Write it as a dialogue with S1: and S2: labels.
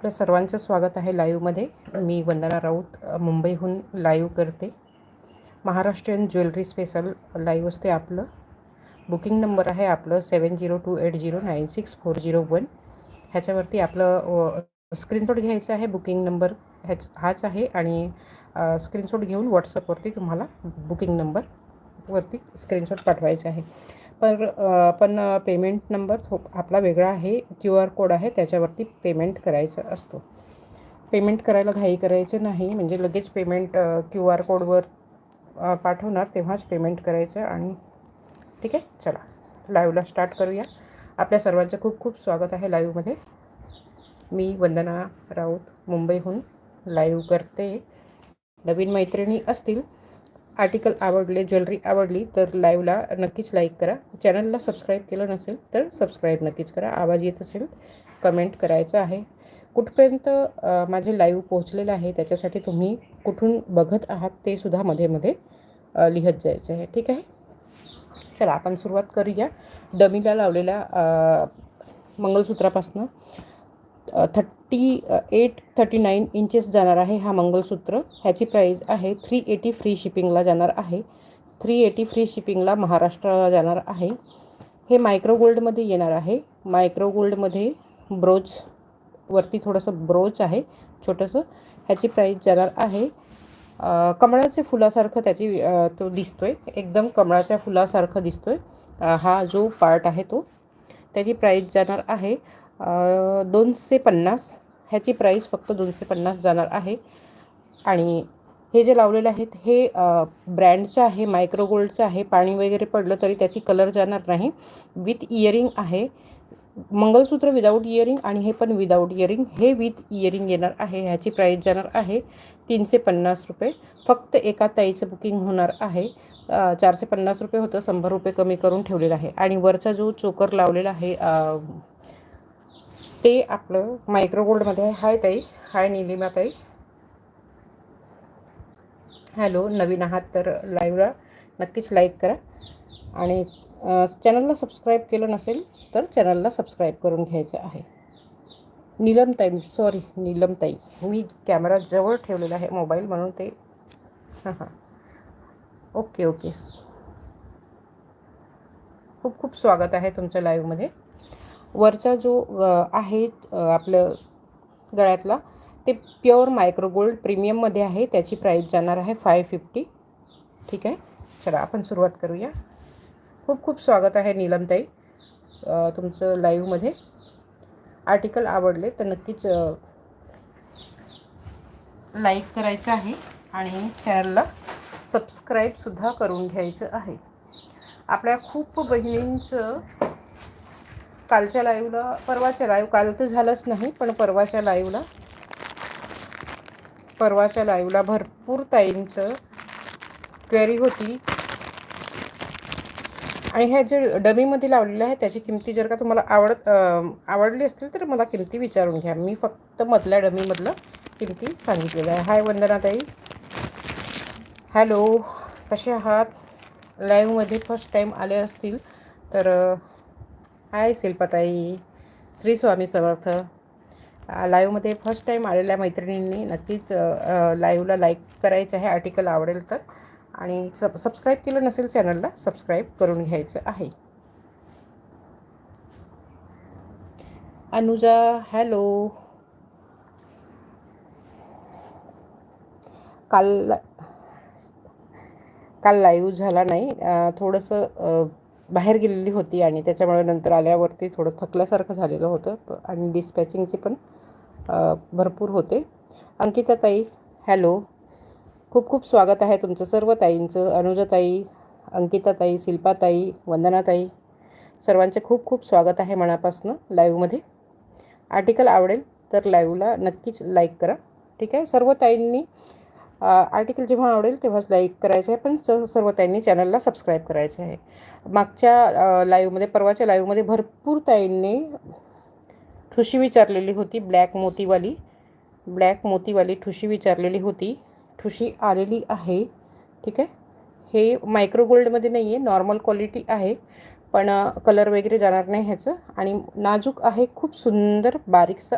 S1: आपल्या सर्वांचं स्वागत आहे लाईव्हमध्ये. मी वंदना राऊत मुंबईहून लाईव्ह करते. महाराष्ट्रीयन ज्वेलरी स्पेशल लाईव्ह असते आपलं. बुकिंग नंबर आहे आपलं 7028096401. ह्याच्यावरती आपलं स्क्रीनशॉट घ्यायचं आहे. बुकिंग नंबर हाच आहे आणि स्क्रीनशॉट घेऊन व्हॉट्सअपवरती तुम्हाला बुकिंग नंबरवरती स्क्रीनशॉट पाठवायचा आहे. पण पेमेंट नंबर आपला वेगळा आहे. QR कोड आहे, त्याच्यावरती पेमेंट करायचं असतो. पेमेंट करायला घाई करायचं नाही, म्हणजे लगेच पेमेंट QR कोडवर पाठवणार तेव्हाच पेमेंट करायचं. आणि ठीक आहे, चला लाईव्हला स्टार्ट करूया. आपल्या सर्वांचं खूप खूप स्वागत आहे लाईव्हमध्ये. मी वंदना राऊत मुंबईहून लाईव्ह करते. नवीन मैत्रिणी असतील, आर्टिकल आवडले, ज्वेलरी आवडली तर लाईव्हला नक्कीच लाईक करा. चॅनलला सबस्क्राईब केलं नसेल तर सबस्क्राईब नक्कीच करा. आवाज येत असेल कमेंट करायचं आहे. कुठपर्यंत माझे लाईव्ह पोहोचलेलं आहे त्याच्यासाठी तुम्ही कुठून बघत आहात ते सुद्धा मध्ये मध्ये लिहत जायचं आहे. ठीक आहे, चला आपण सुरुवात करूया. डमीला लावलेल्या मंगळसूत्रापासून 39 इंचेस जाणार आहे हा मंगळसूत्र. ह्याची प्राईज आहे 380. फ्री शिपिंगला जाणार आहे. 380 फ्री शिपिंगला महाराष्ट्राला जाणार आहे. हे मायक्रो गोल्डमध्ये येणार आहे. मायक्रो गोल्डमध्ये ब्रोच वरती थोडंसं ब्रोच आहे छोटंसं. ह्याची प्राईज जाणार आहे कमळाच्या फुलासारखं तो दिसतोय, एकदम कमळाच्या फुलासारखं दिसतोय हा जो पार्ट आहे तो. त्याची प्राईज जाणार आहे 250. ह्याची प्राईस फक्त 250 जाणार आहे. आणि हे जे लावलेले आहेत हे ब्रँडचं आहे, मायक्रो गोल्डचं आहे. पाणी वगैरे पडलं तरी त्याची कलर जाणार नाही. विथ इयरिंग आहे. मंगळसूत्र विदाऊट इयरिंग आणि हे पण विदाऊट इयरिंग. हे विथ इयरिंग येणार आहे. ह्याची प्राईस जाणार आहे 350 रुपये. फक्त एका ताईचं बुकिंग होणार आहे. 450 रुपये होतं, 100 रुपये कमी करून ठेवलेलं आहे. आणि वरचा जो चोकर लावलेला आहे ते आपलं मायक्रो गोल्डमध्ये आहे. हाय ताई, हाय निलिमा ताई, हॅलो. नवीन आहात तर लाईव्हला नक्कीच लाईक करा. आणि चॅनलला सबस्क्राईब केलं नसेल तर चॅनलला सबस्क्राईब करून घ्यायचं आहे. नीलमताई, मी कॅमेरा जवळ ठेवलेला आहे मोबाईल म्हणून ते हां. ओके. खूप खूप स्वागत आहे तुमचं लाईव्हमध्ये. वरचा जो आहे आपलं गळ्यातला ते प्युअर मायक्रो गोल्ड प्रीमियममध्ये आहे. त्याची प्राईस जाणार आहे 550. ठीक आहे, चला आपण सुरुवात करूया. खूप खूप स्वागत आहे नीलमताई तुमचं लाईव्हमध्ये. आर्टिकल आवडले तर नक्कीच लाईक करायचं आहे आणि चॅनलला सबस्क्राईबसुद्धा करून घ्यायचं आहे. आपल्या खूप बहिणींचं कालच्या लाईव्हला, परवाच्या लाईव्ह, काल तर झालंच नाही पण परवाच्या लाईव्हला भरपूर ताईंचं क्वेरी होती. आणि ह्या जे डमीमध्ये लावलेलं आहे त्याची किमती जर का तुम्हाला आवडली असतील तर मला किमती विचारून घ्या. मी फक्त मधल्या डमीमधलं किमती सांगितलेलं आहे. हाय वंदना ताई, हॅलो, कसे आहात? लाईव्हमध्ये फर्स्ट टाईम आले असतील तर हाय शिल्पाताई, श्री स्वामी समर्थ. लाईव्हमध्ये फर्स्ट टाईम आलेल्या मैत्रिणींनी नक्कीच लाईव्हला लाईक करायचं आहे आर्टिकल आवडेल तर. आणि सबस्क्राईब केलं नसेल चॅनलला सबस्क्राईब करून घ्यायचं आहे. अनुजा, हॅलो. काल लाईव्ह झाला नाही, थोडंसं बाहेर गेलेली होती आणि त्याच्यामुळे नंतर आल्यावरती थोडं थकल्यासारखं झालेलं होतं. आणि डिस्पॅचिंगचे पण भरपूर होते. अंकिता ताई, हॅलो. खूप खूप स्वागत आहे तुमचं सर्व ताईंचं. अनुजाताई, अंकिताताई, शिल्पाताई, वंदनाताई, सर्वांचे खूप खूप स्वागत आहे मनापासून लाईव्हमध्ये. आर्टिकल आवडेल तर लाईव्हला नक्कीच लाईक करा. ठीक आहे, सर्व ताईंनी आर्टिकल जेव्हा आवडेल तेव्हाच लाईक करायचं आहे, पण सर्व ताईंनी चॅनलला सबस्क्राईब करायचं आहे. मागच्या लाईव्हमध्ये, परवाच्या लाईव्हमध्ये भरपूर ताईंनी ठुशी विचारलेली होती. ब्लॅक मोतीवाली ठुशी विचारलेली होती. ठुशी आलेली आहे. ठीक आहे, हे मायक्रो गोल्डमध्ये नाही आहे, नॉर्मल क्वालिटी आहे, पण कलर वगैरे जाणार नाही ह्याचं. आणि नाजूक आहे, खूप सुंदर बारीकसं